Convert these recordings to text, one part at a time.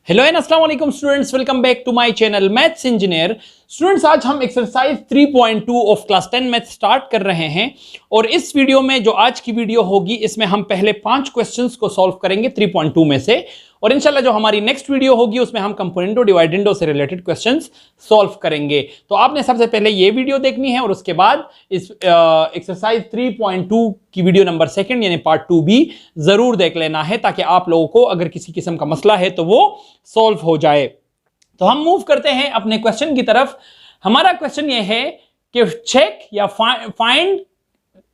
Hello and अस्सलाम वालेकुम students, welcome back to my channel maths engineer. Students, आज हम exercise 3.2 of class 10 math start कर रहे हैं और इस वीडियो में जो आज की वीडियो होगी इसमें हम पहले 5 क्वेश्चंस को सॉल्व करेंगे 3.2 में से, और इंशाल्लाह जो हमारी नेक्स्ट वीडियो होगी उसमें हम कंपोनेंटो डिवाइडेंडो से रिलेटेड क्वेश्चंस सॉल्व करेंगे। तो आपने सबसे पहले ये वीडियो देखनी है और उसके बाद इस एक्सरसाइज 3.2 की वीडियो नंबर 2 यानी पार्ट 2 भी जरूर देख लेना है, ताकि आप लोगों को अगर किसी किस्म का मसला है तो वो सॉल्व हो जाए। तो हम मूव करते हैं अपने क्वेश्चन की तरफ। हमारा क्वेश्चन ये है कि चेक या find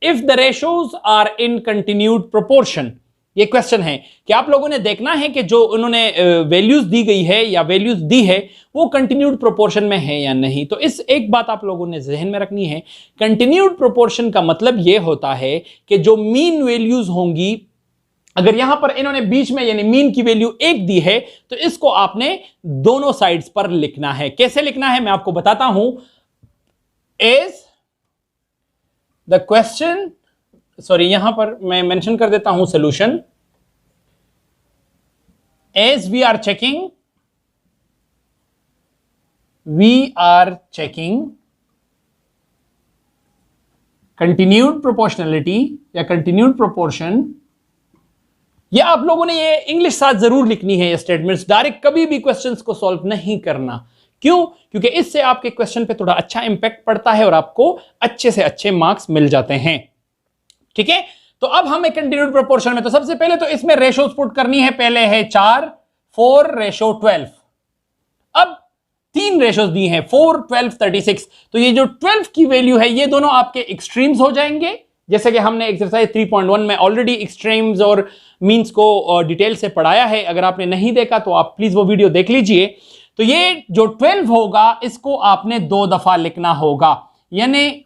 if the ratios are in continued proportion. ये क्वेश्चन है कि आप लोगों ने देखना है कि जो उन्होंने वैल्यूज दी गई है या वैल्यूज दी है वो कंटिन्यूड प्रोपोर्शन में है या नहीं। तो इस एक बात आप लोगों ने जहन में रखनी है, कंटिन्यूड प्रोपोर्शन का मतलब ये होता है कि जो मीन वैल्यूज होंगी, अगर यहां पर इन्होंने बीच में यानी मीन की वैल्यू 1 दी है तो इसको आपने दोनों साइड्स पर लिखना है। कैसे लिखना है मैं आपको बताता हूं। एज द क्वेश्चन, सॉरी यहां पर मैं मेंशन कर देता हूं solution. As we are checking continued proportionality या कंटिन्यूड प्रोपोर्शन। ये आप लोगों ने ये इंग्लिश साथ जरूर लिखनी है। ये स्टेटमेंट्स डायरेक्ट कभी भी क्वेश्चंस को सॉल्व नहीं करना। क्यों? क्योंकि इससे आपके क्वेश्चन पे थोड़ा अच्छा इंपैक्ट पड़ता है और आपको अच्छे से अच्छे मार्क्स मिल जाते हैं। ठीक है, तो अब हम एक कंटिन्यूड प्रोपोर्शन में, तो सबसे पहले तो इसमें रेशोज पुट करनी है। पहले है 4, 4:12। अब 3 रेशोज दी हैं, 4, 12, 36। तो ये जो 12 की वैल्यू है ये दोनों आपके एक्सट्रीम्स हो जाएंगे, जैसे कि हमने एक्सरसाइज 3.1 में ऑलरेडी एक्सट्रीम्स और मीन्स को डिटेल से पढ़ाया है। अगर आपने नहीं देखा तो आप प्लीज वो वीडियो देख लीजिए। तो ये जो 12 होगा इसको आपने 2 दफा लिखना होगा, यानी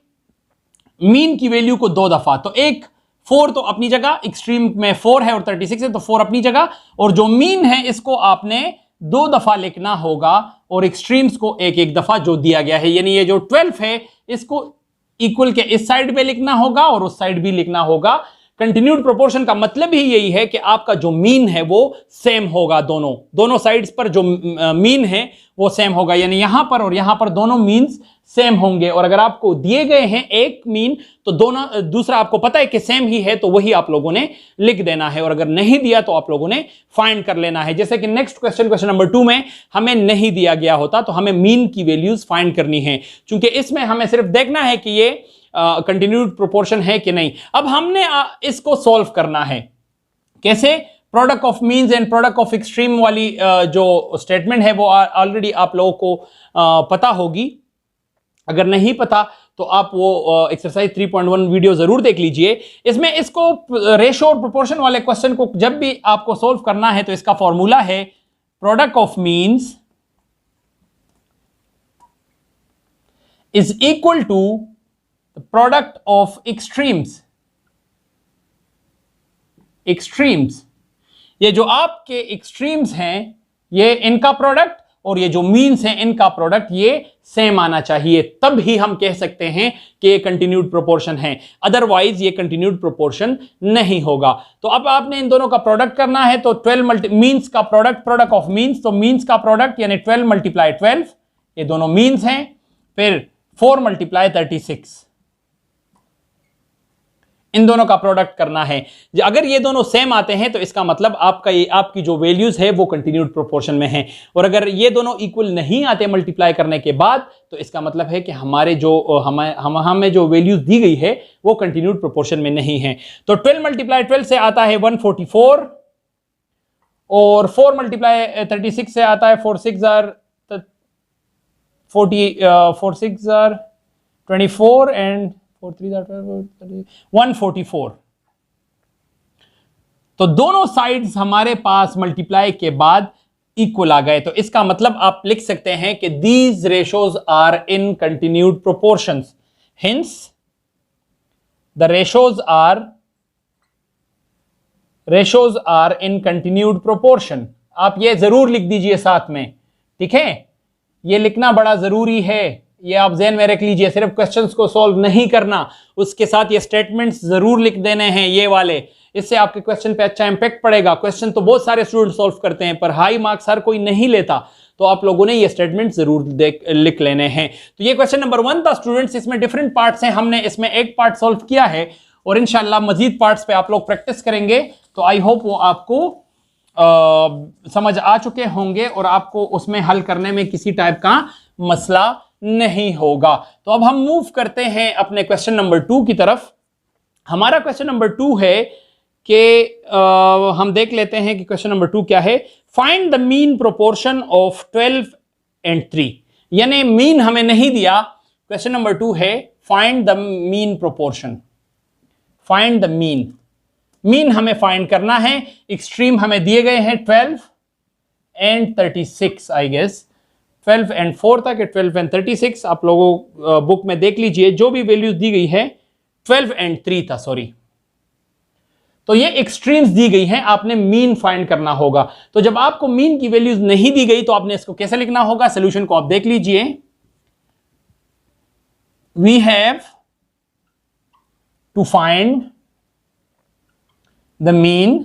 मीन की वैल्यू को 2 दफा। तो एक 4 तो अपनी जगह, एक्सट्रीम में 4 है और 36 है तो 4 अपनी जगह, और जो मीन है इसको आपने 2 दफा लिखना होगा और एक्सट्रीम्स को एक एक दफा जो दिया गया है। यानी ये जो 12 है इसको इक्वल के इस साइड पे लिखना होगा और उस साइड भी लिखना होगा। कंटिन्यूड प्रोपोर्शन का मतलब ही यही है कि आपका जो मीन है वो सेम होगा, दोनों साइड्स पर जो मीन है वो सेम होगा, यानी यहां पर और यहां पर दोनों मीन्स सेम होंगे। और अगर आपको दिए गए हैं एक मीन तो दूसरा आपको पता है कि सेम ही है तो वही आप लोगों ने लिख देना है, और अगर नहीं दिया तो आप लोगों ने फाइंड कर लेना है। जैसे कि नेक्स्ट क्वेश्चन नंबर 2 में हमें नहीं दिया गया होता तो हमें मीन की वैल्यूज फाइंड करनी है, क्योंकि इसमें हमें सिर्फ देखना है कि ये कंटिन्यूड प्रोपोर्शन है कि नहीं। अब हमने इसको सॉल्व करना है कैसे। Product of means and product of extreme वाली जो स्टेटमेंट है वो ऑलरेडी आप लोगों को पता होगी। अगर नहीं पता तो आप वो एक्सरसाइज 3.1 वीडियो जरूर देख लीजिए। इसमें इसको रेशो और प्रोपोर्शन वाले क्वेश्चन को जब भी आपको सॉल्व करना है तो इसका फॉर्मूला है product of means is equal to product of extremes. ये जो आपके एक्सट्रीम्स हैं ये इनका प्रोडक्ट और ये जो मीन्स हैं इनका प्रोडक्ट ये सेम आना चाहिए, तब ही हम कह सकते हैं कि ये कंटिन्यूड प्रोपोर्शन है, अदरवाइज ये कंटिन्यूड प्रोपोर्शन नहीं होगा। तो अब आपने इन दोनों का प्रोडक्ट करना है, तो 12 मीन्स का प्रोडक्ट ऑफ मीन्स, तो मीन्स का प्रोडक्ट यानी 12 × 12, ये दोनों मीन्स हैं, फिर 4 × 36, इन दोनों का प्रोडक्ट करना है। अगर ये दोनों सेम आते हैं तो इसका मतलब आपकी जो वैल्यूज है वो कंटिन्यूड प्रोपोर्शन में है, और अगर ये दोनों इक्वल नहीं आते मल्टीप्लाई करने के बाद तो इसका मतलब है कि हमारे जो हमें जो वैल्यूज दी गई है वो कंटिन्यूड प्रोपोर्शन में नहीं है। तो 12 × 12 से आता है 144 और 4 × 36 से आता है 4 6 24 एंड 4 3 144। तो दोनों साइड्स हमारे पास मल्टीप्लाई के बाद इक्वल आ गए। तो इसका मतलब आप लिख सकते हैं कि these ratios are in continued proportions, hence the ratios are in continued proportion. आप ये जरूर लिख दीजिए साथ में, ठीक है, ये लिखना बड़ा जरूरी है, ये आप ज़हन में रख लीजिए। सिर्फ क्वेश्चंस को सॉल्व नहीं करना, उसके साथ ये स्टेटमेंट्स जरूर लिख देने हैं, ये वाले इससे आपके क्वेश्चन पे अच्छा इंपैक्ट पड़ेगा। क्वेश्चन तो बहुत सारे स्टूडेंट सॉल्व करते हैं पर हाई मार्क्स हर कोई नहीं लेता, तो आप लोगों ने ये स्टेटमेंट जरूर लिख लेने हैं। तो ये क्वेश्चन नंबर 1 था स्टूडेंट्स, इसमें डिफरेंट पार्ट्स हैं, हमने इसमें एक पार्ट सॉल्व किया है और इंशाल्लाह मजीद पार्ट्स पे आप लोग प्रैक्टिस करेंगे, तो आई होप वो आपको समझ आ चुके होंगे और आपको उसमें हल करने में किसी टाइप का मसला नहीं होगा। तो अब हम मूव करते हैं अपने क्वेश्चन नंबर 2 की तरफ। हमारा क्वेश्चन नंबर 2 है कि हम देख लेते हैं कि क्वेश्चन नंबर 2 क्या है। Find the mean proportion of 12 and 3, यानी मीन हमें नहीं दिया। क्वेश्चन नंबर 2 है find the mean proportion, find the mean, mean हमें फाइंड करना है। एक्सट्रीम हमें दिए गए हैं 12 एंड 36, आई गेस 12 एंड 4 तक, 12 एंड 36 आप लोगों बुक में देख लीजिए, जो भी वैल्यूज दी गई है 12 एंड 3 था, सॉरी, तो ये एक्सट्रीम्स दी गई हैं, आपने मीन फाइंड करना होगा। तो जब आपको मीन की वैल्यूज नहीं दी गई तो आपने इसको कैसे लिखना होगा, सोल्यूशन को आप देख लीजिए। We have to find the mean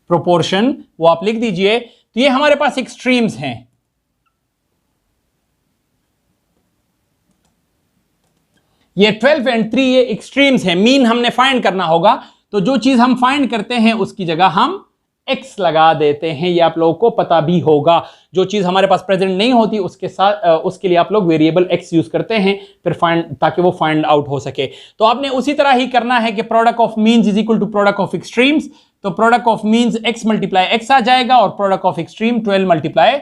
proportion, वो आप लिख दीजिए। तो ये हमारे पास एक्सट्रीम्स हैं, ये 12 एंड 3 ये एक्सट्रीम्स हैं, मीन हमने फाइंड करना होगा। तो जो चीज हम फाइंड करते हैं उसकी जगह हम x लगा देते हैं, ये आप लोगों को पता भी होगा। जो चीज हमारे पास प्रेजेंट नहीं होती उसके साथ उसके लिए आप लोग वेरिएबल x यूज करते हैं फिर फाइंड, ताकि वो फाइंड आउट हो सके। तो आपने उसी तरह ही करना है कि product of means is equal to product of extremes. तो product of means x multiply x आ जाएगा और प्रोडक्ट ऑफ एक्सट्रीम 12 मल्टीप्लाई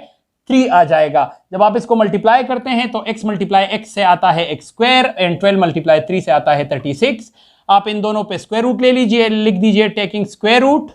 3 आ जाएगा। जब आप इसको मल्टीप्लाई करते हैं तो x मल्टीप्लाई x से आता है x स्क्वायर एंड 12 मल्टीप्लाई 3 से आता है 36। आप इन दोनों पे स्क्वायर रूट ले लीजिए, लिख दीजिए टेकिंग स्क्वायर रूट।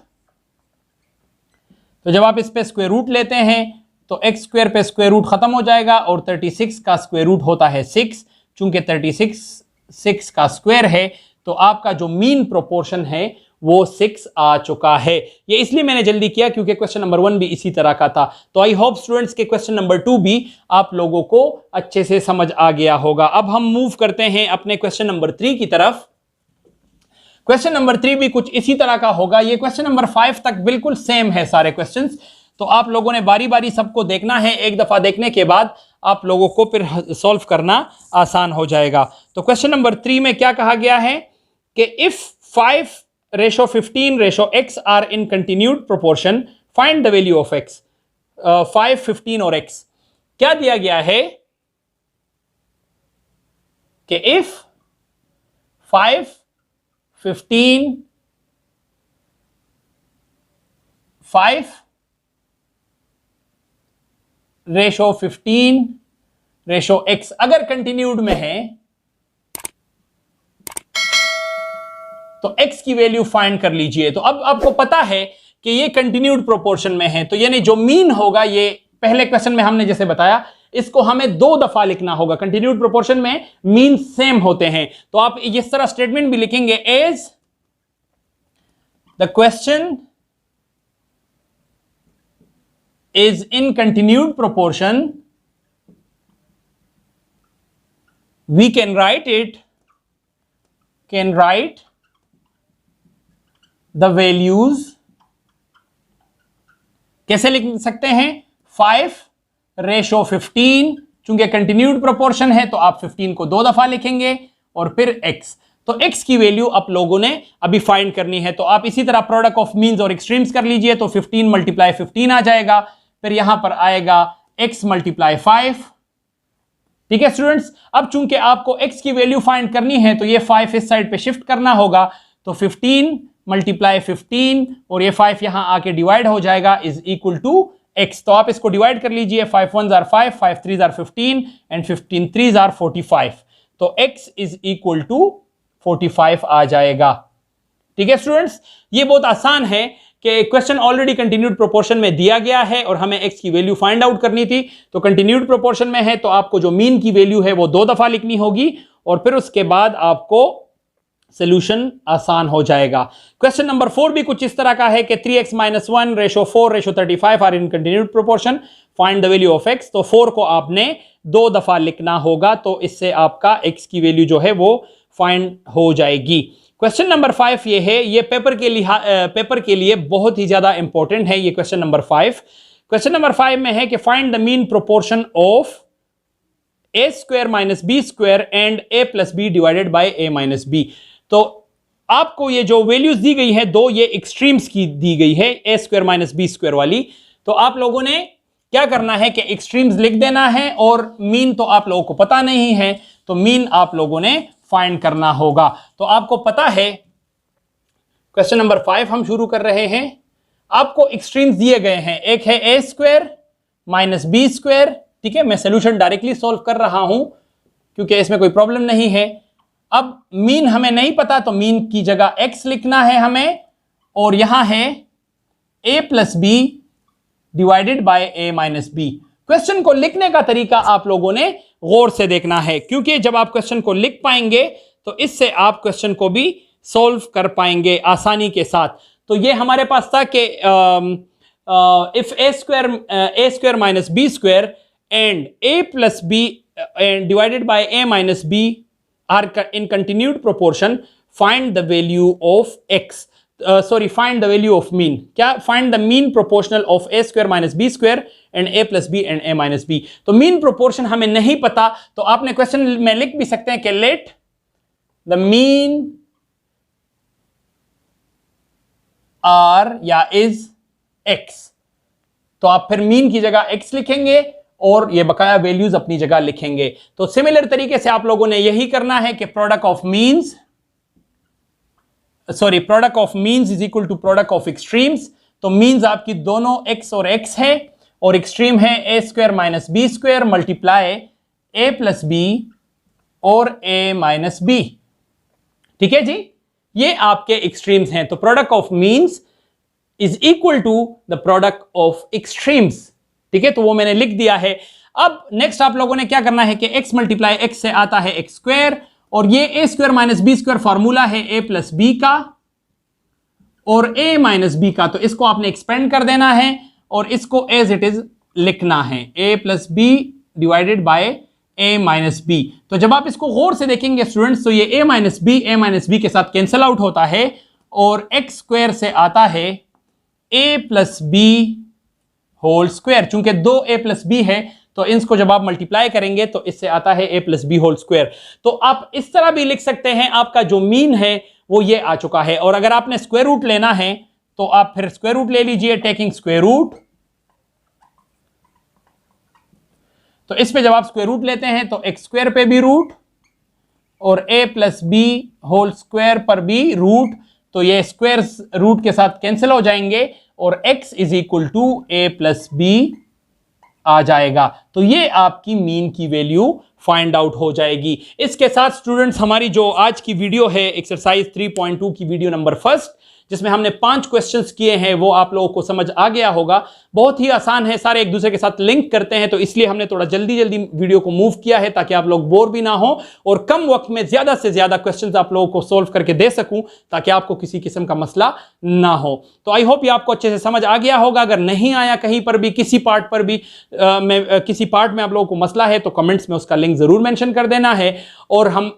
तो जब आप इस पे स्क्वायर रूट लेते हैं तो x स्क्वायर पे स्क्वायर रूट खत्म हो जाएगा और 36 का स्क्वायर रूट होता है 6। चूंकि 36 6 का स्क्वायर है तो आपका जो मीन प्रोपोर्शन है वो 6 आ चुका है। ये इसलिए मैंने जल्दी किया क्योंकि क्वेश्चन नंबर 1 भी इसी तरह का था। तो आई होप स्टूडेंट्स के क्वेश्चन नंबर 2 भी आप लोगों को अच्छे से समझ आ गया होगा। अब हम मूव करते हैं अपने क्वेश्चन नंबर 3 की तरफ। क्वेश्चन नंबर 3 भी कुछ इसी तरह का होगा। ये क्वेश्चन नंबर 5 तक बिल्कुल सेम है सारे क्वेश्चंस, तो आप लोगों ने बारी बारी सबको देखना है। एक दफा देखने के बाद आप लोगों को फिर सॉल्व करना आसान हो जाएगा। तो क्वेश्चन नंबर 3 में क्या कहा गया है कि if 5:15 ratio x are in continued proportion find the value of x। 5, 15 और x क्या दिया गया है कि इफ 5, 15, 5 रेशो 15 रेशो x अगर कंटिन्यूड में है तो x की वैल्यू फाइंड कर लीजिए। तो अब आपको पता है कि ये कंटिन्यूड प्रोपोर्शन में है, तो यानी जो मीन होगा, ये पहले क्वेश्चन में हमने जैसे बताया, इसको हमें 2 दफा लिखना होगा। कंटिन्यूड प्रोपोर्शन में मीन सेम होते हैं, तो आप इस तरह स्टेटमेंट भी लिखेंगे, as the question is in continued proportion we can write the values. कैसे लिख सकते हैं, 5:15, चूंकि कंटिन्यूड प्रोपोर्शन है तो आप 15 को 2 दफा लिखेंगे और फिर x। तो x की वैल्यू आप लोगों ने अभी फाइंड करनी है, तो आप इसी तरह प्रोडक्ट ऑफ मीन्स और एक्सट्रीम्स कर लीजिए। तो 15 मल्टीप्लाई 15 आ जाएगा, फिर यहां पर आएगा x मल्टीप्लाई 5। ठीक है स्टूडेंट्स, अब चूंकि आपको x की वैल्यू फाइंड करनी है तो ये 5 इस साइड पे शिफ्ट करना होगा। तो 15 मल्टीप्लाई 15 और ये 5 यहां आके डिवाइड हो जाएगा, इज इक्वल टू x। तो आप इसको डिवाइड कर लीजिए, 5 1s are 5, 5 3s are 15 and 15 3s are 45। तो x इज इक्वल टू 45 आ जाएगा। ठीक है स्टूडेंट्स, ये बहुत आसान है कि क्वेश्चन ऑलरेडी कंटिन्यूड प्रोपोर्शन में दिया गया है और हमें x की वैल्यू फाइंड आउट करनी थी। तो कंटिन्यूड प्रोपोर्शन में है तो आपको जो मीन की वैल्यू है वो 2 दफा लिखनी होगी और फिर उसके बाद आपको सोल्यूशन आसान हो जाएगा। क्वेश्चन नंबर 4 भी कुछ इस तरह का है कि 3x - 1 ratio 4 ratio 35 are in continued proportion find the value of x। तो 4 को आपने 2 दफा लिखना होगा, तो इससे आपका x की वैल्यू जो है वो फाइंड हो जाएगी। क्वेश्चन नंबर 5 ये है, ये पेपर के लिए बहुत ही ज्यादा इंपॉर्टेंट है ये क्वेश्चन नंबर 5। क्वेश्चन नंबर 5 में है कि find the mean proportion of a square minus b square and a plus b divided by a minus b. तो आपको ये जो वैल्यूज दी गई है दो, ये एक्सट्रीम्स की दी गई है a square minus b square वाली। तो आप लोगों ने क्या करना है कि एक्सट्रीम्स लिख देना है और मीन तो आप लोगों को पता नहीं है, तो मीन आप लोगों ने फाइंड करना होगा। तो आपको पता है क्वेश्चन नंबर 5 हम शुरू कर रहे हैं। आपको एक्सट्रीम्स दिए गए हैं, एक है a square minus b square, ठीक है। मैं सोल्यूशन डायरेक्टली सॉल्व कर रहा हूं क्योंकि इसमें कोई प्रॉब्लम नहीं है। अब मीन हमें नहीं पता तो मीन की जगह x लिखना है हमें, और यहां है a plus b divided by a minus b. Question को लिखने का तरीका आप लोगों ने गौर से देखना है, क्योंकि जब आप क्वेश्चन को लिख पाएंगे तो इससे आप क्वेश्चन को भी सॉल्व कर पाएंगे आसानी के साथ। तो ये हमारे पास था कि if a square minus b square and a plus b divided by a minus b are in continued proportion, find the value of x, find the value of mean। क्या? find the mean proportional of a square minus b square and a plus b and a minus b। तो mean proportion हमें नहीं पता, तो आपने question में लिख भी सकते हैं कि let the mean are या is x। तो आप फिर mean की जगह x लिखेंगे और ये बकाया वैल्यूज अपनी जगह लिखेंगे। तो सिमिलर तरीके से आप लोगों ने यही करना है कि product of means is equal to product of extremes. तो मीन्स आपकी दोनों x और x है, और एक्सट्रीम है a square minus b square multiply a plus b और a माइनस बी। ठीक है जी, ये आपके एक्सट्रीम्स हैं। तो product of means is equal to the product of extremes. ठीक है, तो वो मैंने लिख दिया है। अब नेक्स्ट आप लोगों ने क्या करना है कि x मल्टीप्लाई x से आता है x स्क्वायर, और ये a square minus b square formula है a प्लस बी का और a माइनस बी का। तो इसको आपने एक्सपेंड कर देना है और इसको एज इट इज लिखना है, a plus b divided by a minus b. तो जब आप इसको गौर से देखेंगे स्टूडेंट्स, तो ये a माइनस बी के साथ कैंसिल आउट होता है, और x स्क्वायर से आता है a plus B whole square. चूंकि दो a प्लस बी है तो इसको जब आप मल्टीप्लाई करेंगे तो इससे आता है a plus B whole square. तो आप इस तरह भी लिख सकते हैं, आपका जो मीन है वो ये आ चुका है। और अगर आपने स्क्वायर रूट लेना है तो आप फिर स्क्वायर रूट ले लीजिए, टेकिंग स्क्वायर रूट। तो इस पे जब आप स्क्वायर रूट लेते हैं तो x स्क्वायर पे भी रूट और a plus B whole square पर भी रूट, तो ये स्क्वायर रूट के साथ कैंसिल हो जाएंगे और x is equal to a plus B आ जाएगा। तो ये आपकी मीन की वैल्यू फाइंड आउट हो जाएगी। इसके साथ स्टूडेंट्स हमारी जो आज की वीडियो है एक्सरसाइज 3.2 की वीडियो नंबर फर्स्ट, जिसमें हमने 5 क्वेश्चंस किए हैं, वो आप लोगों को समझ आ गया होगा। बहुत ही आसान है, सारे एक दूसरे के साथ लिंक करते हैं, तो इसलिए हमने थोड़ा जल्दी जल्दी वीडियो को मूव किया है ताकि आप लोग बोर भी ना हो और कम वक्त में ज्यादा से ज्यादा क्वेश्चंस आप लोगों को सोल्व करके दे सकूं, ताकि आपको किसी किस्म का मसला ना हो। तो आई होप ये आपको अच्छे से समझ आ गया होगा। अगर नहीं आया कहीं पर भी, किसी पार्ट पर भी किसी पार्ट में आप लोगों को मसला है तो कमेंट्स में उसका लिंक जरूर मेंशन कर देना है। और हम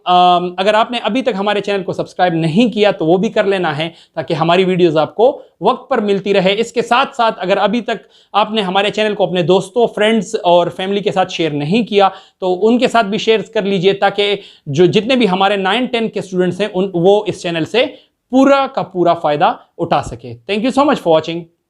अगर आपने अभी तक हमारे चैनल को सब्सक्राइब नहीं किया तो वो भी कर लेना है, ताकि हमारी वीडियोस आपको वक्त पर मिलती रहे। इसके साथ साथ अगर अभी तक आपने हमारे चैनल को अपने दोस्तों, फ्रेंड्स और फैमिली के साथ शेयर नहीं किया तो उनके साथ भी शेयर कर लीजिए, ताकि जो जितने भी हमारे 9-10 के स्टूडेंट्स हैं वो इस चैनल से पूरा का पूरा फायदा उठा सके। Thank you so much for watching.